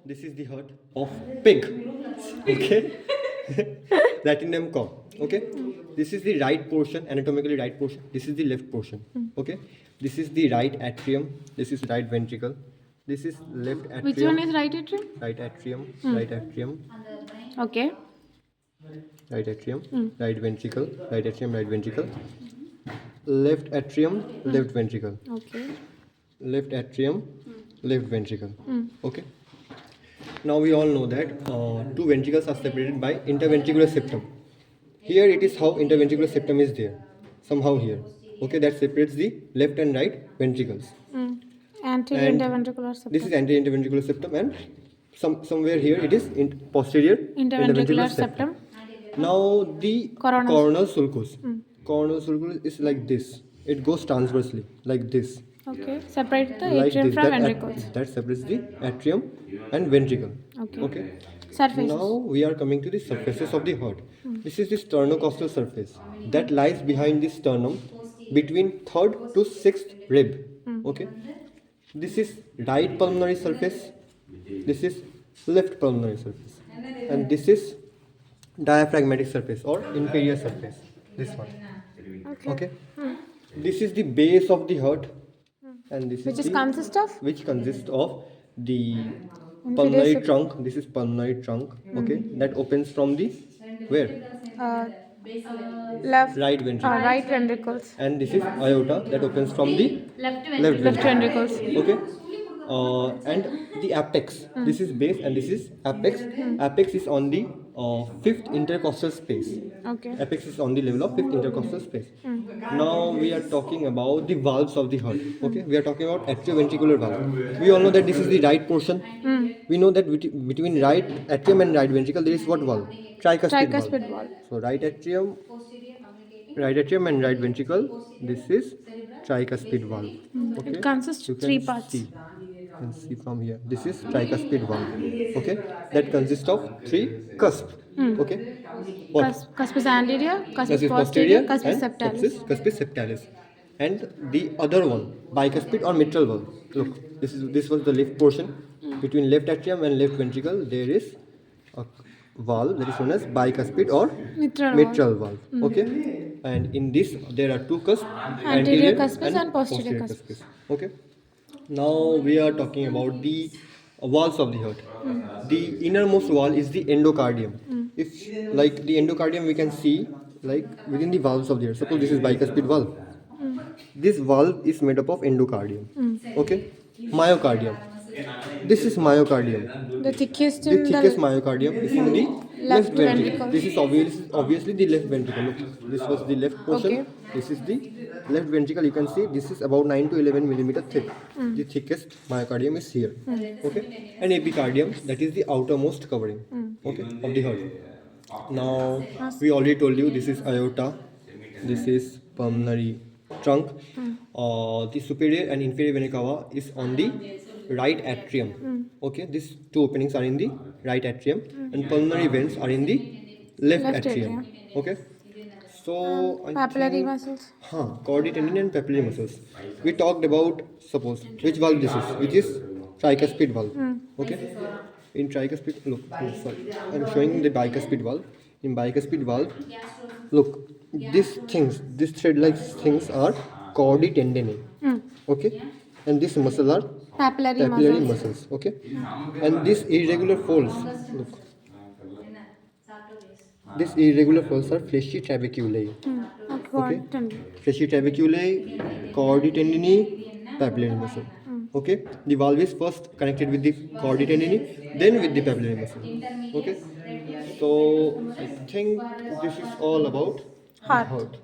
This is the heart of pig. Okay. Latinum com. Okay. This is the right portion, anatomically right portion. This is the left portion. Okay. This is the right atrium. This is right ventricle. This is left atrium. Which one is right atrium? Right atrium. Right atrium. Okay. Right atrium. Right ventricle. Right atrium. Right ventricle. Left atrium. Left ventricle. Okay. Left atrium. Left ventricle. Okay. Now we all know that two ventricles are separated by interventricular septum. Here it is how interventricular septum is there, somehow here. Okay, that separates the left and right ventricles. Anterior And interventricular septum. This is anterior interventricular septum, and somewhere here it is posterior Interventricular septum. Now the Coronal. coronal sulcus. Coronal sulcus is like this. It goes transversely like this. Okay. Separate the Like atrium this. from That, ventricles. that separates the atrium and ventricle. Okay. Surfaces. Now we are coming to the surfaces of the heart. This is the sternocostal surface that lies behind the sternum between third to sixth rib. Okay. This is right pulmonary surface. This is left pulmonary surface, and this is diaphragmatic surface or inferior surface. This one. Okay. This is the base of the heart, and this Which is is the, consist of? which consists of the Inferior pulmonary sep- trunk. This is pulmonary trunk. Okay, that opens from the where? Uh, left. Right ventricle. Right ventricles. And this is aorta that opens from the left Left ventricle. ventricles. Okay. And the apex. This is base and this is apex. Apex is on the fifth intercostal space. Okay. Apex is on the level of fifth intercostal space. Now we are talking about the valves of the heart. Okay, we are talking about atrioventricular valve. We all know that this is the right portion. We know that between right atrium and right ventricle there is what valve? Tricuspid valve. So right atrium and right ventricle. This is tricuspid valve. Okay, It consists you of can three parts. see. You can see from here. This is tricuspid valve. Okay, that consists of three cusps. Okay, what? Cuspis anterior, cuspis Cuspis posterior, posterior cuspis and septalis. cuspis septalis. And the other one, bicuspid or mitral valve. Look, this was the left portion. Between left atrium and left ventricle, there is a valve that is known as bicuspid or Mitral valve. Okay, and in this there are two cusps, Anterior cuspis and posterior cuspis. Okay. Now we are talking about the walls of the heart. The innermost wall is the endocardium. If like the endocardium we can see like within the valves of the heart. Suppose this is bicuspid valve. This valve is made up of endocardium. Okay. Myocardium. This is myocardium. The thickest The in thickest the myocardium is in the left left ventricle. ventricle. This is obviously the left ventricle. Look, this was the left portion. Okay. This is the left ventricle. You can see this is about 9 to 11 millimeter thick. The thickest myocardium is here. Okay, and epicardium, that is the outermost covering. Okay, of the heart. Now we already told you this is aorta. This is pulmonary trunk. The superior and inferior vena cava is on the right atrium. Okay, these two openings are in the right atrium, and pulmonary veins are in the left atrium. Okay, so I papillary think, muscles. chordae tendon and papillary muscles. We talked about, suppose which valve this is, which is tricuspid valve. Okay, in tricuspid, look, sorry, I'm showing the bicuspid valve. In bicuspid valve, look, these thread-like things are chordae tendineae. Okay, and these muscles are Papillary papillary muscles. muscles. Okay, and these irregular folds, look, these irregular folds are fleshy trabeculae. Okay, fleshy trabeculae, chordae tendineae, papillary muscle. Okay, the valve is first connected with the chordae tendineae, then with the papillary muscle. Okay, so I think this is all about the Heart. heart.